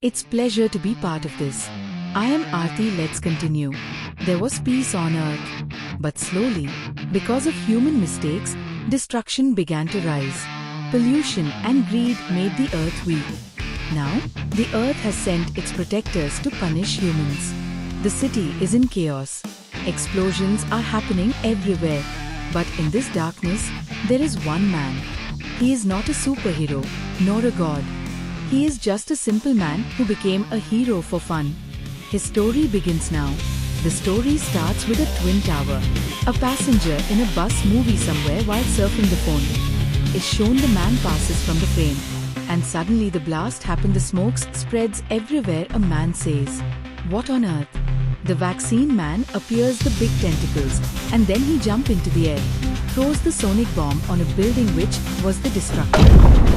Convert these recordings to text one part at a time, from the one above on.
It's pleasure to be part of this. I am Aarti. Let's continue. There was peace on earth. But slowly, because of human mistakes, destruction began to rise. Pollution and greed made the earth weak. Now, the earth has sent its protectors to punish humans. The city is in chaos. Explosions are happening everywhere. But in this darkness, there is one man. He is not a superhero, nor a god. He is just a simple man who became a hero for fun. His story begins now. The story starts with a twin tower. A passenger in a bus movie somewhere while surfing the phone. Is shown the man passes from the frame. And suddenly the blast happened, the smoke spreads everywhere. A man says, "What on earth?" The vaccine man appears, the big tentacles, and then he jumps into the air, throws the sonic bomb on a building which was the destruction.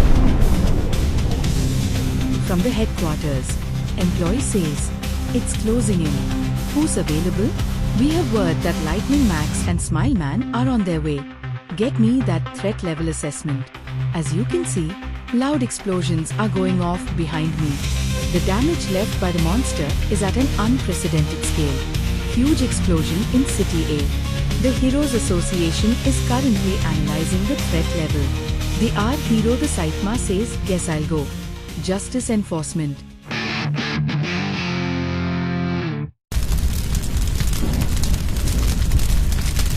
From the headquarters, employee says, "It's closing in. Who's available? We have word that Lightning Max and Smile Man are on their way. Get me that threat level assessment." As you can see, loud explosions are going off behind me. The damage left by the monster is at an unprecedented scale. Huge explosion in City A. The Heroes Association is currently analyzing the threat level. The art hero, the Saitama, says, "Guess I'll go. Justice enforcement."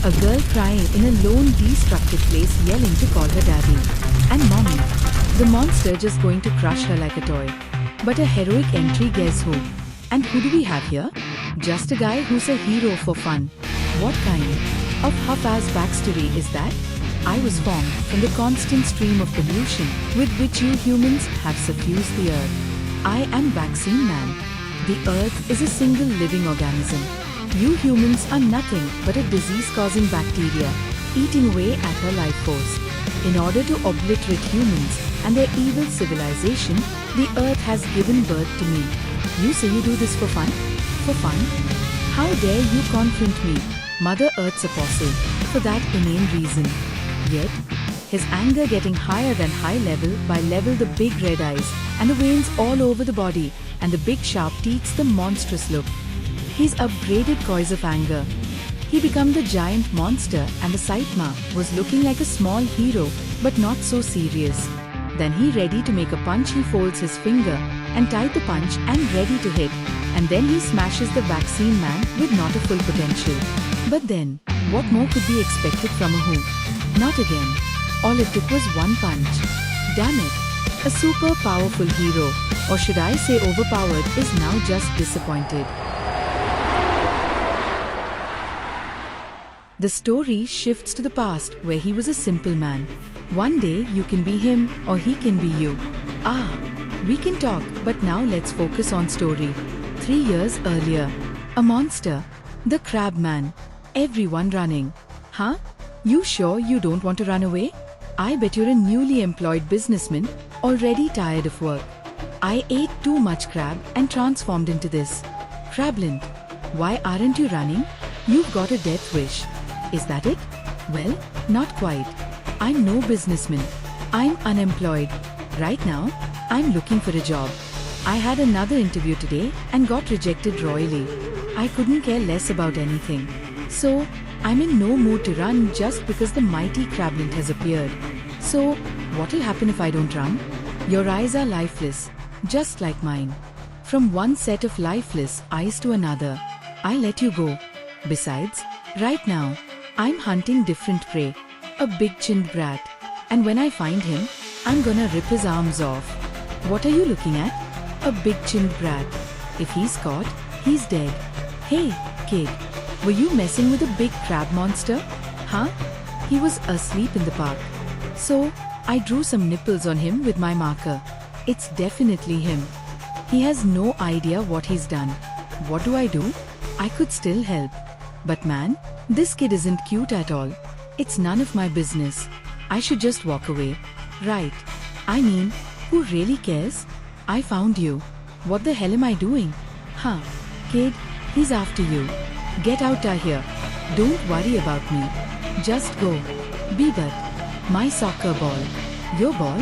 A girl crying in a lone, destructive place, yelling to call her daddy and mommy. The monster just going to crush her like a toy. But a heroic entry, guess who? And who do we have here? Just a guy who's a hero for fun. What kind of half-ass backstory is that? I was formed from the constant stream of pollution with which you humans have suffused the earth. I am Vaccine Man. The earth is a single living organism. You humans are nothing but a disease-causing bacteria, eating away at her life force. In order to obliterate humans and their evil civilization, the earth has given birth to me. You say you do this for fun? For fun? How dare you confront me, Mother Earth's apostle, for that inane reason? Yet, his anger getting higher than high level by level, the big red eyes and the veins all over the body and the big sharp teeth, the monstrous look. He's upgraded coils of anger. He become the giant monster, and the Saitama was looking like a small hero but not so serious. Then he ready to make a punch, he folds his finger and tied the punch and ready to hit, and then he smashes the Vaccine Man with not a full potential. But then, what more could be expected from a who? Not again. All it took was one punch. Damn it. A super powerful hero, or should I say overpowered, is now just disappointed. The story shifts to the past, where he was a simple man. One day you can be him, or he can be you. We can talk, but now let's focus on story. 3 years earlier. A monster. The Crab Man. Everyone running. Huh? You sure you don't want to run away? I bet you're a newly employed businessman, already tired of work. I ate too much crab and transformed into this. Crabland. Why aren't you running? You've got a death wish. Is that it? Well, not quite. I'm no businessman. I'm unemployed. Right now, I'm looking for a job. I had another interview today and got rejected royally. I couldn't care less about anything. So, I'm in no mood to run just because the mighty Crabland has appeared. So, what'll happen if I don't run? Your eyes are lifeless, just like mine. From one set of lifeless eyes to another, I let you go. Besides, right now, I'm hunting different prey. A big-chinned brat. And when I find him, I'm gonna rip his arms off. What are you looking at? A big-chinned brat. If he's caught, he's dead. Hey, kid. Were you messing with a big crab monster? Huh? He was asleep in the park. So, I drew some nipples on him with my marker. It's definitely him. He has no idea what he's done. What do? I could still help. But man, this kid isn't cute at all. It's none of my business. I should just walk away. Right. I mean, who really cares? I found you. What the hell am I doing? Huh. Kid, he's after you. Get out of here. Don't worry about me. Just go. Be that. My soccer ball. Your ball?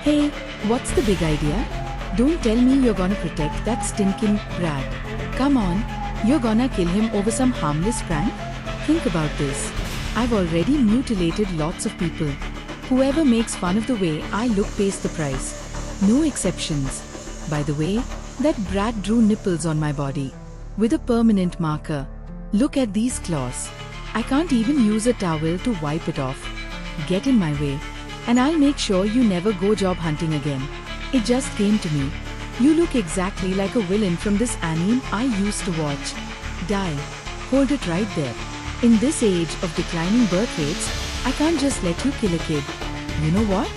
Hey, what's the big idea? Don't tell me you're gonna protect that stinking brat. Come on, you're gonna kill him over some harmless prank? Think about this. I've already mutilated lots of people. Whoever makes fun of the way I look pays the price. No exceptions. By the way, that brat drew nipples on my body. With a permanent marker. Look at these claws. I can't even use a towel to wipe it off. Get in my way, and I'll make sure you never go job hunting again. It just came to me. You look exactly like a villain from this anime I used to watch. Die. Hold it right there. In this age of declining birth rates, I can't just let you kill a kid. You know what?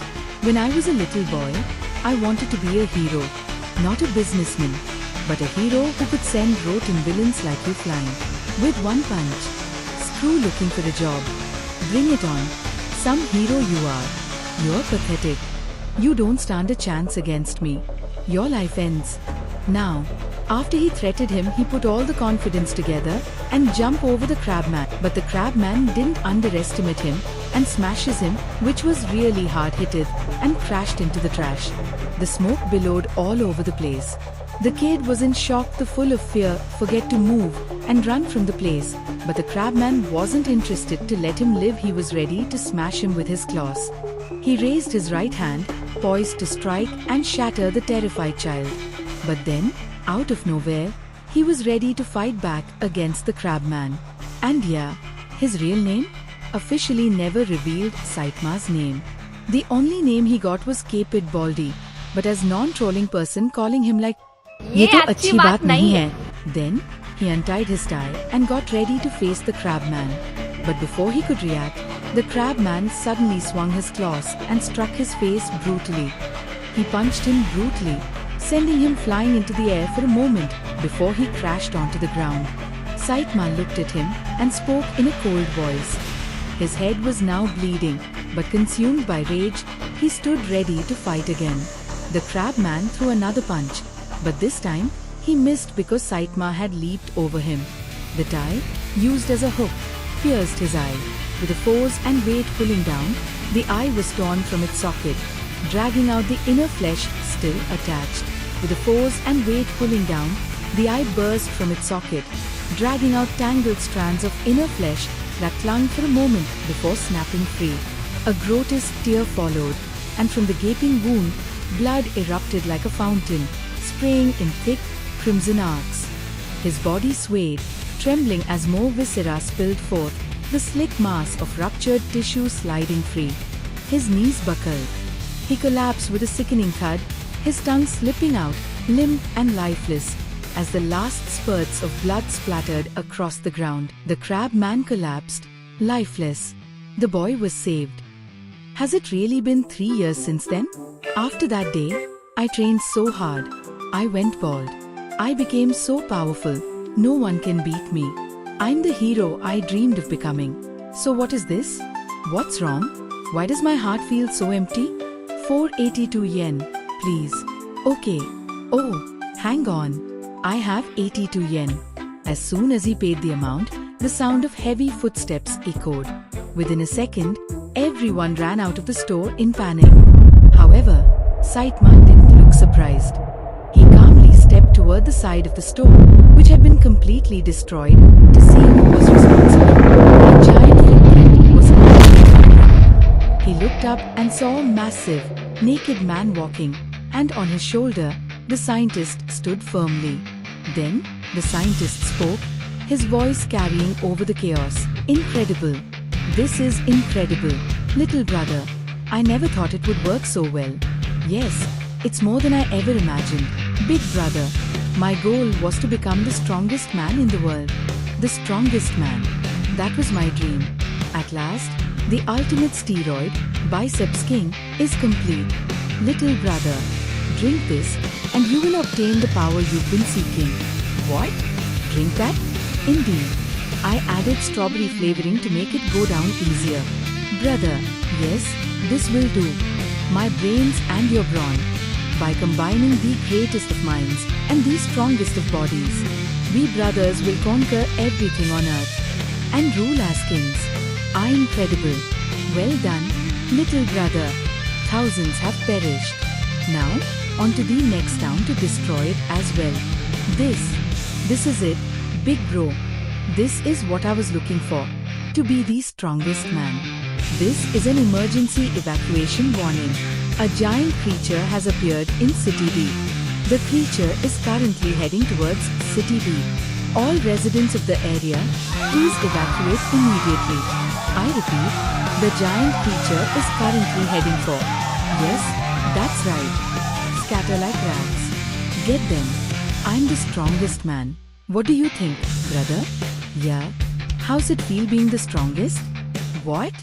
When I was a little boy, I wanted to be a hero. Not a businessman, but a hero who could send rotten villains like you flying. With one punch. Screw looking for a job. Bring it on. Some hero you are. You're pathetic. You don't stand a chance against me. Your life ends. Now, after he threatened him, he put all the confidence together and jumped over the crabman. But the crabman didn't underestimate him and smashes him, which was really hard-hitted, and crashed into the trash. The smoke billowed all over the place. The kid was in shock, full of fear, forget to move and run from the place. But the crabman wasn't interested to let him live. He was ready to smash him with his claws. He raised his right hand, poised to strike and shatter the terrified child. But then, out of nowhere, he was ready to fight back against the crabman. And yeah, his real name? Officially never revealed Saitama's name. The only name he got was Caped Baldy, but as non-trolling person calling him like, "ये तो अच्छी बात नहीं है." Then, he untied his tie and got ready to face the crabman. But before he could react, the crabman suddenly swung his claws and struck his face brutally. He punched him brutally, sending him flying into the air for a moment before he crashed onto the ground. Saitama looked at him and spoke in a cold voice. His head was now bleeding, but consumed by rage, he stood ready to fight again. The crabman threw another punch, but this time, he missed because Saitama had leaped over him. The tie, used as a hook, pierced his eye. With the force and weight pulling down, the eye was torn from its socket, dragging out the inner flesh still attached. With the force and weight pulling down, the eye burst from its socket, dragging out tangled strands of inner flesh that clung for a moment before snapping free. A grotesque tear followed, and from the gaping wound, blood erupted like a fountain, spraying in thick, crimson arcs. His body swayed, trembling as more viscera spilled forth, the slick mass of ruptured tissue sliding free. His knees buckled. He collapsed with a sickening thud, his tongue slipping out, limp and lifeless, as the last spurts of blood splattered across the ground. The crabman collapsed, lifeless. The boy was saved. Has it really been 3 years since then? After that day, I trained so hard. I went bald. I became so powerful, no one can beat me. I'm the hero I dreamed of becoming. So what is this? What's wrong? Why does my heart feel so empty? 482 yen, please. Okay. Oh, hang on. I have 82 yen. As soon as he paid the amount, the sound of heavy footsteps echoed. Within a second, everyone ran out of the store in panic. However, Saitama didn't look surprised. He calmly stepped toward the side of the store, which had been completely destroyed, to see who was responsible. A giant footprint was on the ground. He looked up and saw a massive, naked man walking, and on his shoulder, the scientist stood firmly. Then, the scientist spoke, his voice carrying over the chaos. Incredible. This is incredible. Little brother, I never thought it would work so well. Yes, it's more than I ever imagined. Big brother, my goal was to become the strongest man in the world. The strongest man. That was my dream. At last, the ultimate steroid, Biceps King, is complete. Little brother, drink this and you will obtain the power you've been seeking. What? Drink that? Indeed. I added strawberry flavoring to make it go down easier. Brother, yes, this will do. My brains and your brawn. By combining the greatest of minds and the strongest of bodies, we brothers will conquer everything on earth and rule as kings. I incredible. Well done, little brother. Thousands have perished. Now, onto the next town to destroy it as well. This is it, big bro. This is what I was looking for. To be the strongest man. This is an emergency evacuation warning. A giant creature has appeared in City B. The creature is currently heading towards City B. All residents of the area, please evacuate immediately. I repeat, the giant creature is currently heading for. Yes, that's right. Scatter like rats. Get them. I'm the strongest man. What do you think, brother? Yeah? How's it feel being the strongest? What?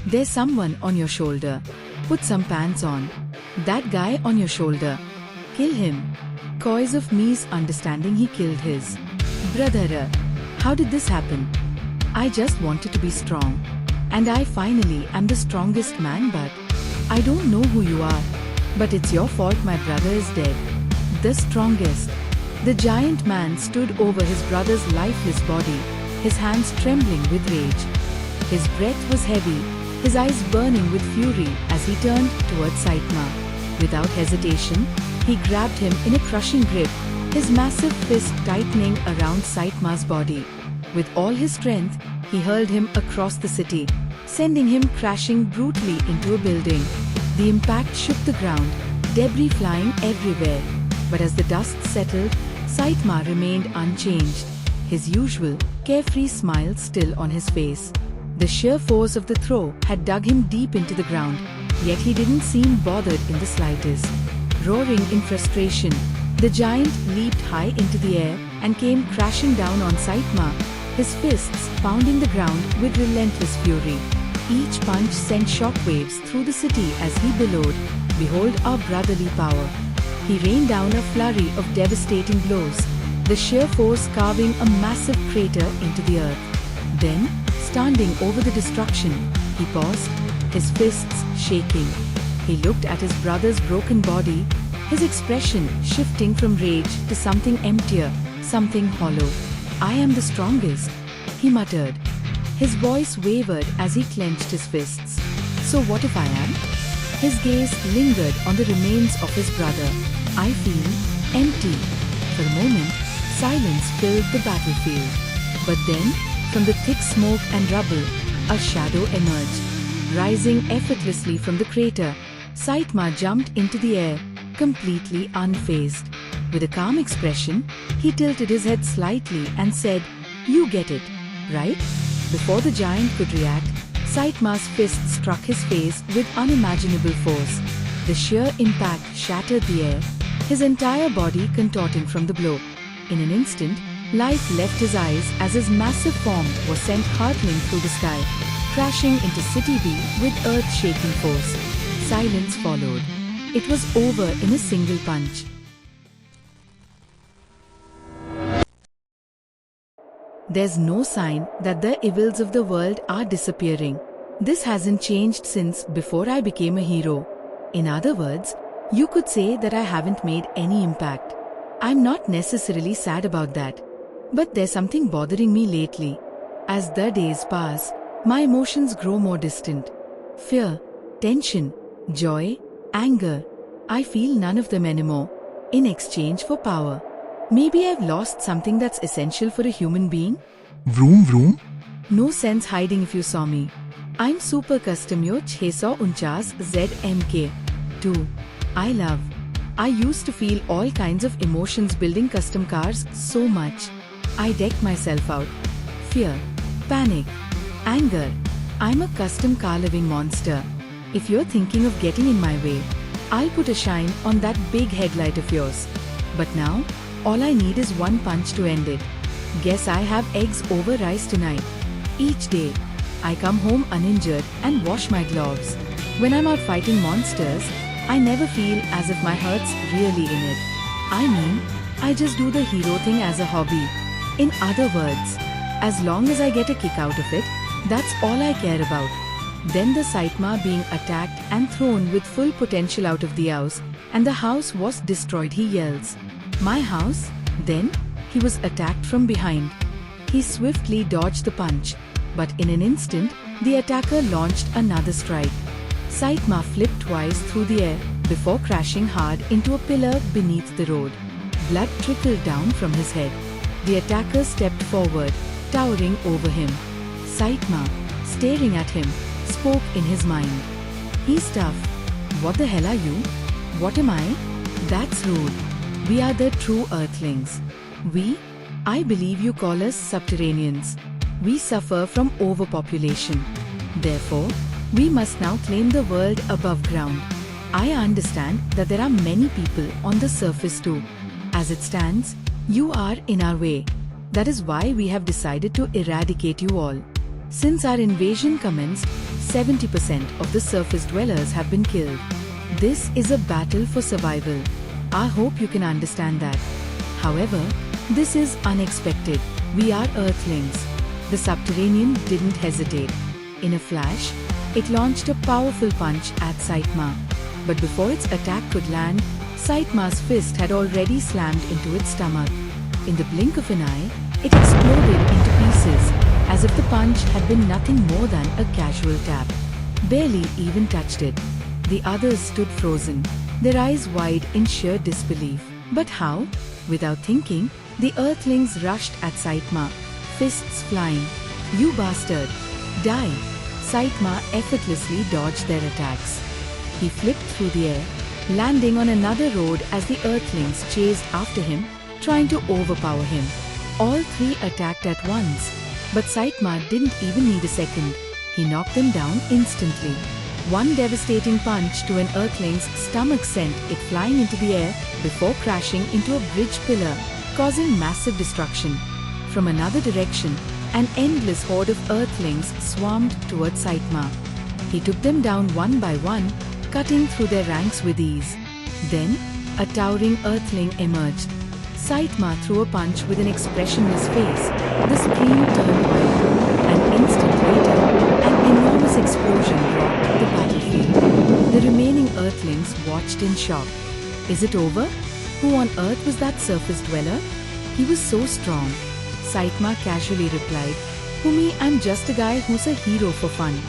There's someone on your shoulder. Put some pants on. That guy on your shoulder. Kill him. Cause of me's understanding he killed his brother. How did this happen? I just wanted to be strong. And I finally am the strongest man, but I don't know who you are. But it's your fault my brother is dead. The strongest. The giant man stood over his brother's lifeless body, his hands trembling with rage. His breath was heavy, his eyes burning with fury as he turned towards Saitama. Without hesitation, he grabbed him in a crushing grip, his massive fist tightening around Saitama's body. With all his strength, he hurled him across the city, sending him crashing brutally into a building. The impact shook the ground, debris flying everywhere. But as the dust settled, Saitama remained unchanged, his usual, carefree smile still on his face. The sheer force of the throw had dug him deep into the ground, yet he didn't seem bothered in the slightest. Roaring in frustration, the giant leaped high into the air and came crashing down on Saitama, his fists pounding the ground with relentless fury. Each punch sent shockwaves through the city as he bellowed, "Behold our brotherly power." He rained down a flurry of devastating blows, the sheer force carving a massive crater into the earth. Then, standing over the destruction, he paused, his fists shaking. He looked at his brother's broken body, his expression shifting from rage to something emptier, something hollow. "I am the strongest," he muttered. His voice wavered as he clenched his fists. "So what if I am?" His gaze lingered on the remains of his brother. "I feel empty." For a moment, silence filled the battlefield. But then, from the thick smoke and rubble, a shadow emerged. Rising effortlessly from the crater, Saitama jumped into the air, completely unfazed. With a calm expression, he tilted his head slightly and said, "You get it, right?" Before the giant could react, Saitama's fist struck his face with unimaginable force. The sheer impact shattered the air, his entire body contorting from the blow. In an instant, life left his eyes as his massive form was sent hurtling through the sky, crashing into City B with earth-shaking force. Silence followed. It was over in a single punch. There's no sign that the evils of the world are disappearing. This hasn't changed since before I became a hero. In other words, you could say that I haven't made any impact. I'm not necessarily sad about that. But there's something bothering me lately. As the days pass, my emotions grow more distant. Fear, tension, joy, anger. I feel none of them anymore. In exchange for power. Maybe I've lost something that's essential for a human being? Vroom vroom? No sense hiding if you saw me. I'm Super Customio 649 ZMK. 2. I used to feel all kinds of emotions building custom cars so much. I decked myself out. Fear, panic, anger. I'm a custom car living monster. If you're thinking of getting in my way, I'll put a shine on that big headlight of yours. But now, all I need is one punch to end it. Guess I have eggs over rice tonight. Each day, I come home uninjured and wash my gloves. When I'm out fighting monsters, I never feel as if my heart's really in it. I mean, I just do the hero thing as a hobby. In other words, as long as I get a kick out of it, that's all I care about. Then the Saitama being attacked and thrown with full potential out of the house, and the house was destroyed, he yells. My house? Then, he was attacked from behind. He swiftly dodged the punch, but in an instant, the attacker launched another strike. Saitama flipped twice through the air, before crashing hard into a pillar beneath the road. Blood trickled down from his head. The attacker stepped forward, towering over him. Saitama, staring at him, spoke in his mind. "He's tough. What the hell are you? What am I? That's rude. We are the true Earthlings. We? I believe you call us subterraneans. We suffer from overpopulation. Therefore, we must now claim the world above ground. I understand that there are many people on the surface too. As it stands, you are in our way. That is why we have decided to eradicate you all. Since our invasion commenced, 70% of the surface dwellers have been killed. This is a battle for survival. I hope you can understand that. However, this is unexpected. We are Earthlings." The subterranean didn't hesitate. In a flash, it launched a powerful punch at Saitama. But before its attack could land, Saitama's fist had already slammed into its stomach. In the blink of an eye, it exploded into pieces, as if the punch had been nothing more than a casual tap. Barely even touched it. The others stood frozen, their eyes wide in sheer disbelief. But how? Without thinking, the Earthlings rushed at Saitama, fists flying. "You bastard! Die!" Saitama effortlessly dodged their attacks. He flipped through the air, landing on another road as the Earthlings chased after him, trying to overpower him. All three attacked at once, but Saitama didn't even need a second. He knocked them down instantly. One devastating punch to an Earthling's stomach sent it flying into the air before crashing into a bridge pillar, causing massive destruction. From another direction, an endless horde of Earthlings swarmed towards Saitama. He took them down one by one, cutting through their ranks with ease. Then, a towering Earthling emerged. Saitama threw a punch with an expressionless face. The screen turned white. An instant later, an enormous explosion rocked the battlefield. The remaining Earthlings watched in shock. "Is it over? Who on earth was that surface dweller? He was so strong." Saitama casually replied, "Me, I'm just a guy who's a hero for fun.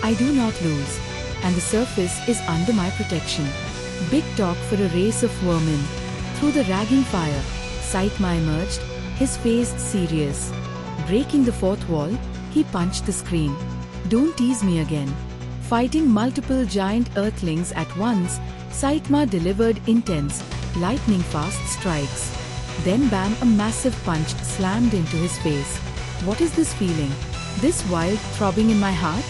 I do not lose. And the surface is under my protection." Big talk for a race of vermin. Through the ragging fire, Saitama emerged, his face serious. Breaking the fourth wall, he punched the screen. "Don't tease me again." Fighting multiple giant Earthlings at once, Saitama delivered intense, lightning-fast strikes. Then bam, a massive punch slammed into his face. What is this feeling? This wild throbbing in my heart?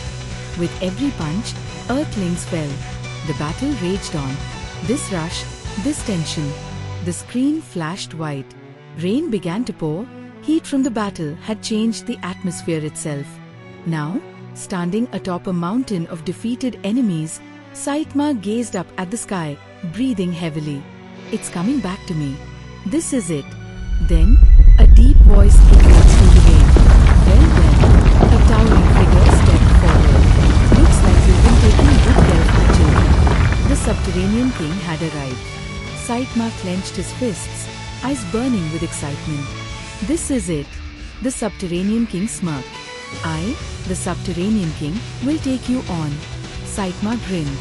With every punch, Earthlings fell. The battle raged on. This rush, this tension. The screen flashed white. Rain began to pour. Heat from the battle had changed the atmosphere itself. Now, standing atop a mountain of defeated enemies, Saitama gazed up at the sky, breathing heavily. "It's coming back to me. This is it." Then, a deep voice echoed through the rain. Well, a towering figure stepped forward. "Looks like you've been taking good care of the children." The subterranean king had arrived. Saitama clenched his fists, eyes burning with excitement. "This is it." The subterranean king smirked. "I, the subterranean king, will take you on." Saitama grinned.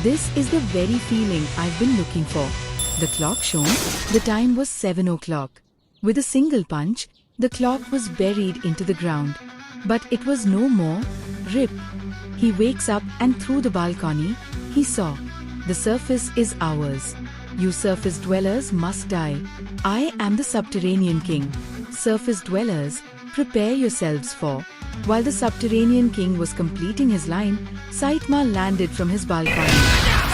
"This is the very feeling I've been looking for." The clock shone. The time was 7 o'clock. With a single punch, the clock was buried into the ground. But it was no more. Rip. He wakes up and through the balcony, he saw. "The surface is ours. You surface dwellers must die. I am the subterranean king. Surface dwellers, prepare yourselves for." While the subterranean king was completing his line, Saitama landed from his balcony,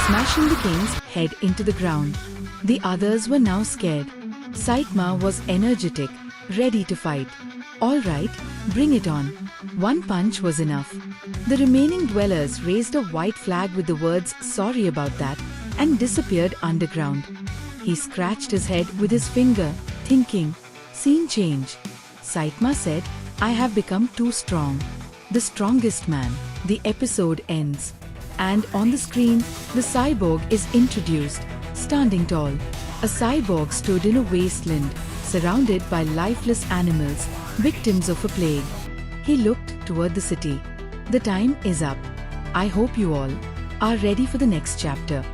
smashing the king's head into the ground. The others were now scared. Saitama was energetic, ready to fight. "All right, bring it on." One punch was enough. The remaining dwellers raised a white flag with the words "sorry about that" and disappeared underground. He scratched his head with his finger, thinking, "Scene change." Saitama said, "I have become too strong. The strongest man." The episode ends. And on the screen, the cyborg is introduced, standing tall. A cyborg stood in a wasteland, surrounded by lifeless animals, victims of a plague. He looked toward the city. The time is up. I hope you all are ready for the next chapter.